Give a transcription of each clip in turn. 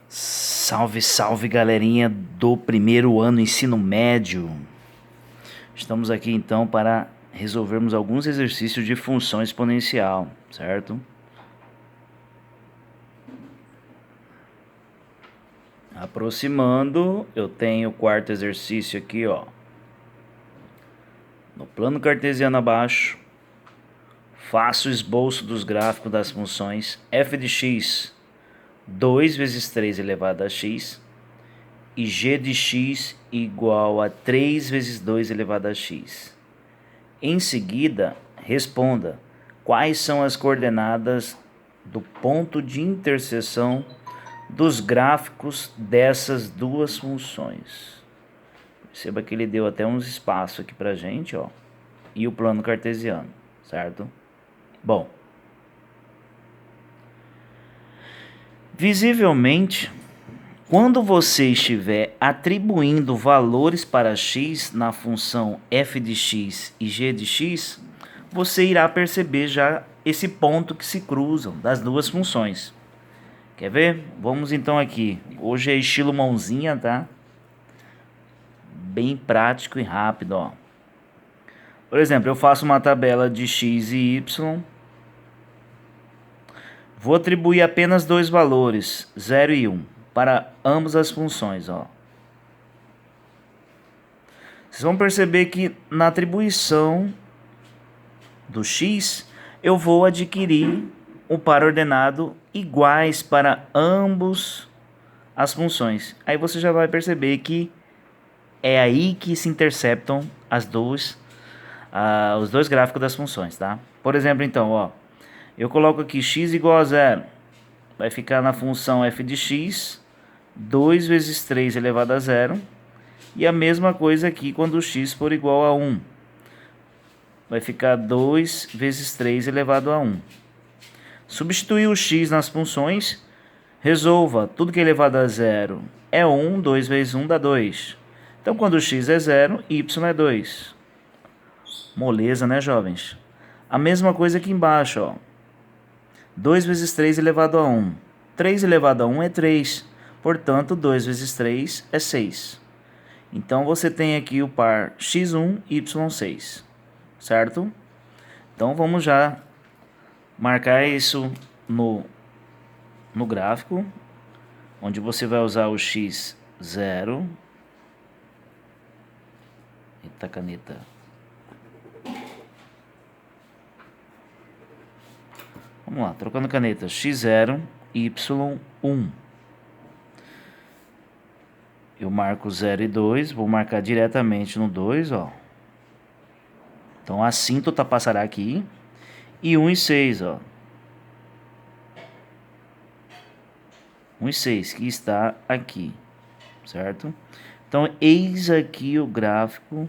Salve, salve, galerinha do primeiro ano ensino médio. Estamos aqui então para resolvermos alguns exercícios de função exponencial, certo? Aproximando, eu tenho o quarto exercício aqui, ó. No plano cartesiano abaixo, faço o esboço dos gráficos das funções f de x 2 vezes 3 elevado a x e g de x igual a 3 vezes 2 elevado a x. Em seguida, responda quais são as coordenadas do ponto de interseção dos gráficos dessas duas funções. Perceba que ele deu até uns espaços aqui pra gente, ó, e o plano cartesiano, certo? Bom, visivelmente, quando você estiver atribuindo valores para x na função f de x e g de x, você irá perceber já esse ponto que se cruzam das duas funções. Quer ver? Vamos então aqui. Hoje é estilo mãozinha, tá? Bem prático e rápido, ó. Por exemplo, eu faço uma tabela de x e y. Vou atribuir apenas dois valores, 0 e 1, para ambas as funções, ó. Vocês vão perceber que na atribuição do x, eu vou adquirir um par ordenado iguais para ambos as funções. Aí você já vai perceber que é aí que se interceptam os dois gráficos das funções, tá? Por exemplo, então, ó, eu coloco aqui x igual a 0. Vai ficar na função f de x, 2 vezes 3 elevado a 0. E a mesma coisa aqui quando o x for igual a 1. Vai ficar 2 vezes 3 elevado a 1. Substituir o x nas funções, resolva. Tudo que é elevado a 0 é 1, 2 vezes 1 dá 2. Então, quando x é 0, y é 2. Moleza, né, jovens? A mesma coisa aqui embaixo, ó. 2 vezes 3 elevado a 1. 3 elevado a 1 é 3. Portanto, 2 vezes 3 é 6. Então, você tem aqui o par x1, y6. Certo? Então, vamos já marcar isso no gráfico, onde você vai usar o x0. Eita, caneta. Vamos lá, trocando caneta. x0, y1. Eu marco 0 e 2, vou marcar diretamente no 2, ó. Então, a assíntota passará aqui. E 1 e 6, ó. 1 e 6, que está aqui, certo? Então, eis aqui o gráfico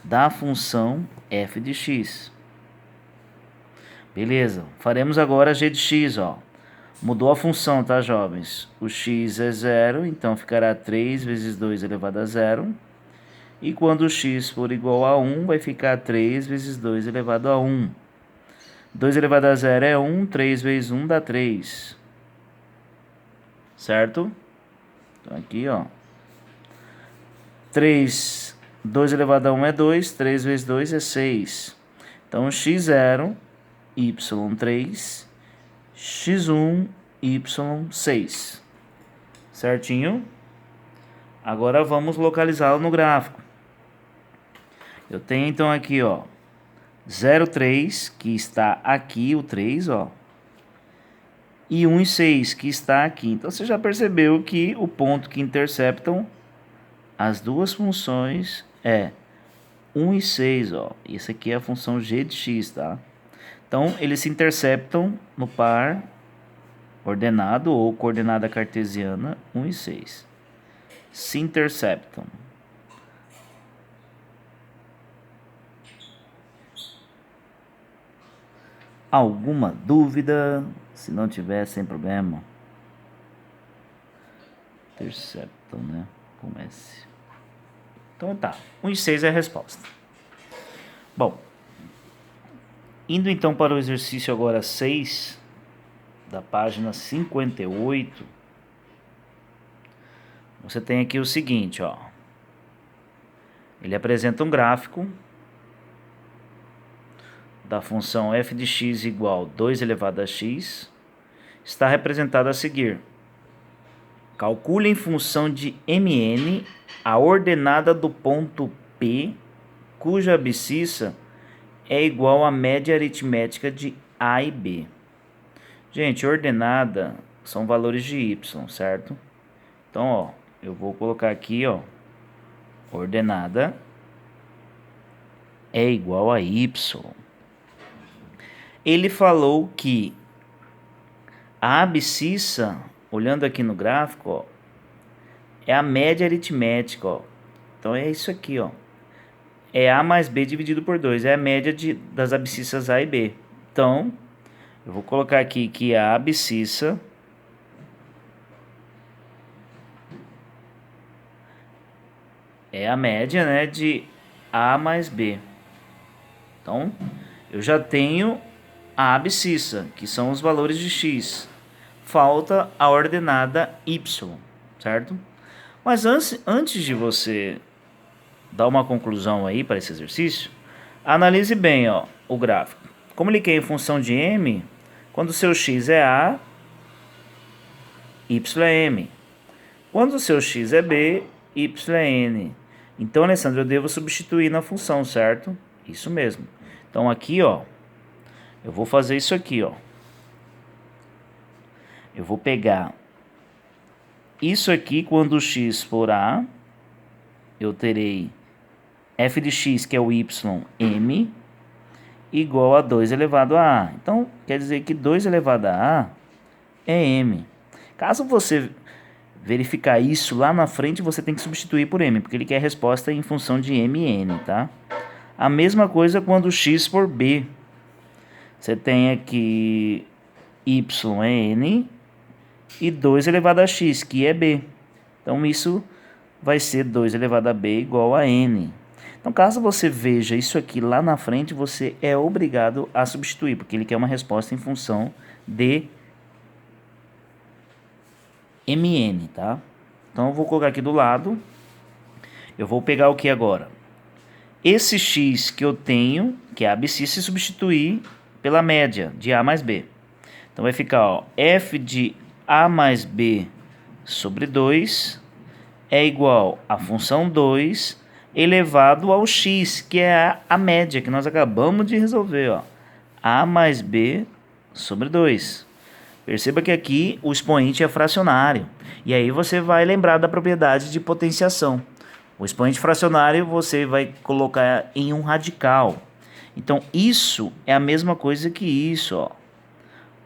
da função f de x. Beleza, faremos agora g de x, ó. Mudou a função, tá, jovens? O x é 0, então ficará 3 vezes 2 elevado a 0. E quando o x for igual a 1, vai ficar 3 vezes 2 elevado a 1. 2 elevado a 0 é 1, 3 vezes 1 dá 3. Certo? Então aqui, ó. 2 elevado a 1 é 2, 3 vezes 2 é 6. Então, x0, y3, x1, y6. Certinho? Agora vamos localizá-lo no gráfico. Eu tenho então aqui, ó, 0,3, que está aqui, o 3, ó. E 1 e 6, que está aqui. Então, você já percebeu que o ponto que interceptam as duas funções é 1 e 6, ó. Isso aqui é a função g de x, tá? Então, eles se interceptam no par ordenado ou coordenada cartesiana 1 e 6. Se interceptam. Alguma dúvida? Se não tiver, sem problema. Interceptam, né? Comece. Então tá. 1 e 6 é a resposta. Bom. Indo então para o exercício agora 6 da página 58, você tem aqui o seguinte, ó. Ele apresenta um gráfico da função f de x igual 2 elevado a x, está representado a seguir. Calcule em função de mn a ordenada do ponto P, cuja abscissa é igual à média aritmética de A e B. Gente, ordenada são valores de y, certo? Então, ó, eu vou colocar aqui, ó, ordenada é igual a y. Ele falou que a abscissa, olhando aqui no gráfico, ó, é a média aritmética, ó. Então é isso aqui, ó. É A mais B dividido por 2, é a média das abscissas A e B. Então, eu vou colocar aqui que a abscissa é a média, né, de A mais B. Então, eu já tenho a abscissa, que são os valores de x. Falta a ordenada y, certo? Mas antes de você dar uma conclusão aí para esse exercício, analise bem, ó, o gráfico. Como ele quer em função de m, quando o seu x é a, y é m. Quando o seu x é b, y é n. Então, Alessandro, eu devo substituir na função, certo? Isso mesmo. Então, aqui, ó, eu vou fazer isso aqui, ó. Eu vou pegar isso aqui, quando o x for a, eu terei f de x, que é o y, m, igual a 2 elevado a a. Então, quer dizer que 2 elevado a a é m. Caso você verificar isso lá na frente, você tem que substituir por m, porque ele quer a resposta em função de m e n, tá? A mesma coisa quando x for b. Você tem aqui y é n e 2 elevado a x, que é b. Então, isso vai ser 2 elevado a b igual a n. Então, caso você veja isso aqui lá na frente, você é obrigado a substituir, porque ele quer uma resposta em função de mn, tá? Então, eu vou colocar aqui do lado. Eu vou pegar o que agora? Esse x que eu tenho, que é a abscissa, e substituir pela média de a mais b. Então, vai ficar, ó, f de a mais b sobre 2 é igual a função 2 elevado ao x, que é a média que nós acabamos de resolver, ó. A mais b sobre 2. Perceba que aqui o expoente é fracionário. E aí você vai lembrar da propriedade de potenciação. O expoente fracionário você vai colocar em um radical. Então, isso é a mesma coisa que isso, ó.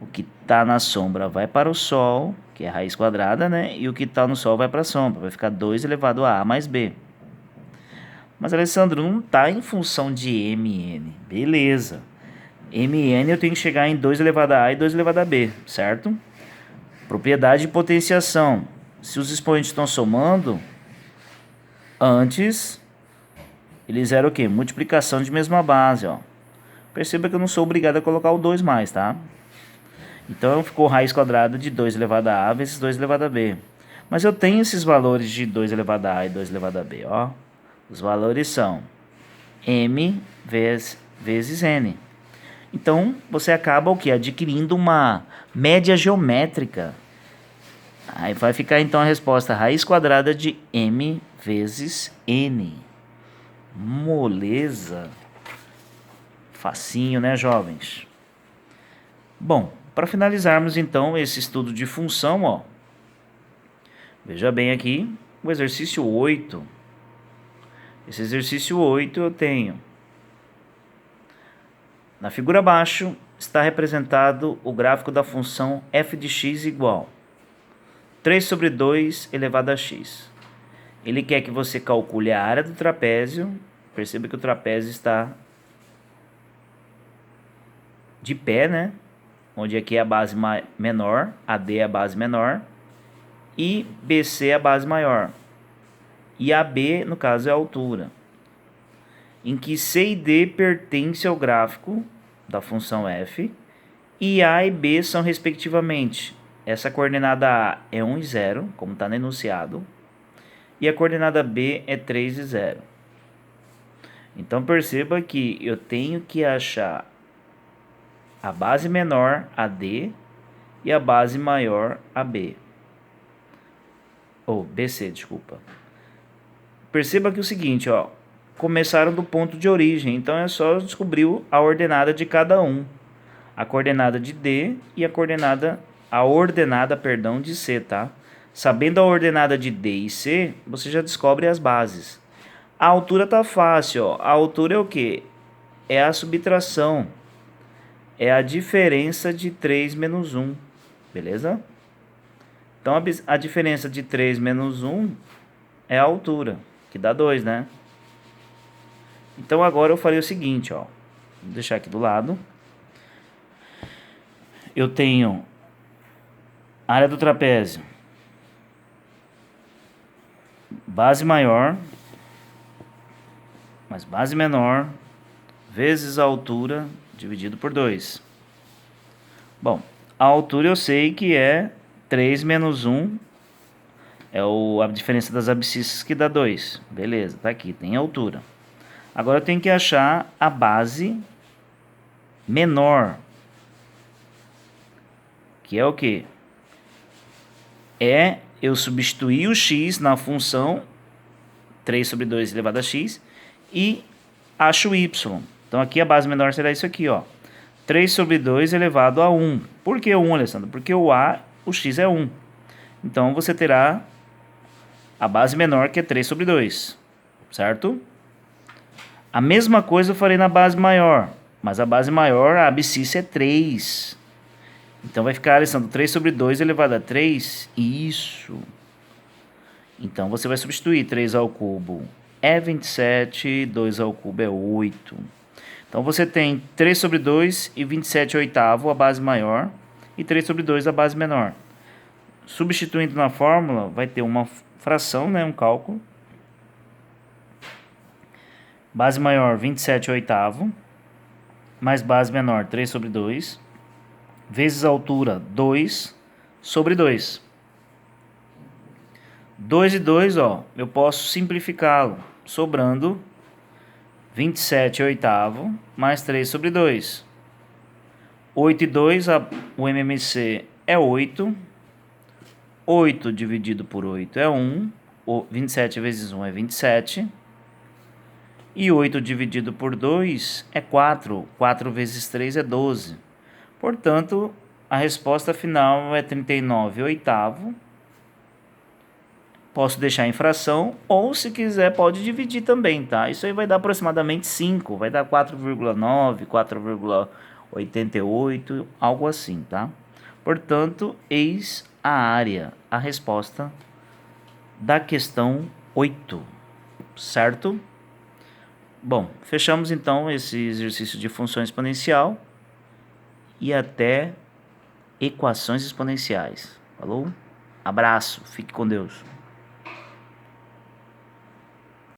O que está na sombra vai para o sol, que é a raiz quadrada, né? E o que está no sol vai para a sombra. Vai ficar 2 elevado a mais b. Mas, Alessandro, não está em função de mn. Beleza. mn eu tenho que chegar em 2 elevado a e 2 elevado a b, certo? Propriedade de potenciação. Se os expoentes estão somando, antes eles eram o quê? Multiplicação de mesma base, ó. Perceba que eu não sou obrigado a colocar o 2 mais, tá? Então, ficou raiz quadrada de 2 elevado a vezes 2 elevado a b. Mas eu tenho esses valores de 2 elevado a e 2 elevado a b, ó. Os valores são m vezes n. Então, você acaba o quê? Adquirindo uma média geométrica. Aí vai ficar, então, a resposta raiz quadrada de m vezes n. Moleza. Facinho, né, jovens? Bom, para finalizarmos, então, esse estudo de função, ó. Veja bem aqui o exercício 8. Esse exercício 8 eu tenho. Na figura abaixo está representado o gráfico da função f de x igual 3 sobre 2 elevado a x. Ele quer que você calcule a área do trapézio. Perceba que o trapézio está de pé, né? Onde aqui é a base menor, AD é a base menor, e BC é a base maior. E AB, no caso, é a altura. Em que C e D pertencem ao gráfico da função f, E A e B são respectivamente, essa coordenada A é 1 e 0, como está no enunciado, e a coordenada B é 3 e 0. Então perceba que eu tenho que achar a base menor, AD, e a base maior, AB. Ou BC, desculpa. Perceba que é o seguinte, ó, começaram do ponto de origem, então é só descobrir a ordenada de cada um. A coordenada de D e a ordenada, perdão, de C, tá? Sabendo a ordenada de D e C, você já descobre as bases. A altura tá fácil, ó. A altura é o quê? É a subtração. É a diferença de 3 menos 1, beleza? Então a diferença de 3 menos 1 é a altura, que dá 2, né? Então agora eu farei o seguinte, ó. Vou deixar aqui do lado. Eu tenho área do trapézio, base maior, mais base menor, vezes a altura, dividido por 2. Bom, a altura eu sei que é 3 menos 1, é a diferença das abscissas que dá 2. Beleza, tá aqui, tem a altura. Agora eu tenho que achar a base menor, que é o quê? É eu substituir o x na função 3 sobre 2 elevado a x e acho o y. Então aqui a base menor será isso aqui, ó. 3 sobre 2 elevado a 1. Por que 1, Alessandro? Porque o x é 1. Então você terá a base menor, que é 3 sobre 2. Certo? A mesma coisa eu farei na base maior. Mas a base maior, a abscissa é 3. Então vai ficar, Alessandro, 3 sobre 2 elevado a 3. Isso. Então você vai substituir 3 ao cubo é 27, 2 ao cubo é 8. Então você tem 3 sobre 2 e 27 oitavo, a base maior, e 3 sobre 2 a base menor. Substituindo na fórmula, vai ter uma fração, né, um cálculo. Base maior, 27 oitavo, mais base menor, 3 sobre 2, vezes a altura, 2 sobre 2. 2 e 2, ó, eu posso simplificá-lo, sobrando 27 oitavo, mais 3 sobre 2. 8 e 2, o MMC é 8. 8 dividido por 8 é 1. 27 vezes 1 é 27. E 8 dividido por 2 é 4. 4 vezes 3 é 12. Portanto, a resposta final é 39 oitavo. Posso deixar em fração, ou se quiser pode dividir também, tá? Isso aí vai dar aproximadamente 5, vai dar 4,9, 4,88, algo assim, tá? Portanto, eis a área, a resposta da questão 8, certo? Bom, fechamos então esse exercício de função exponencial e até equações exponenciais. Falou? Abraço, fique com Deus.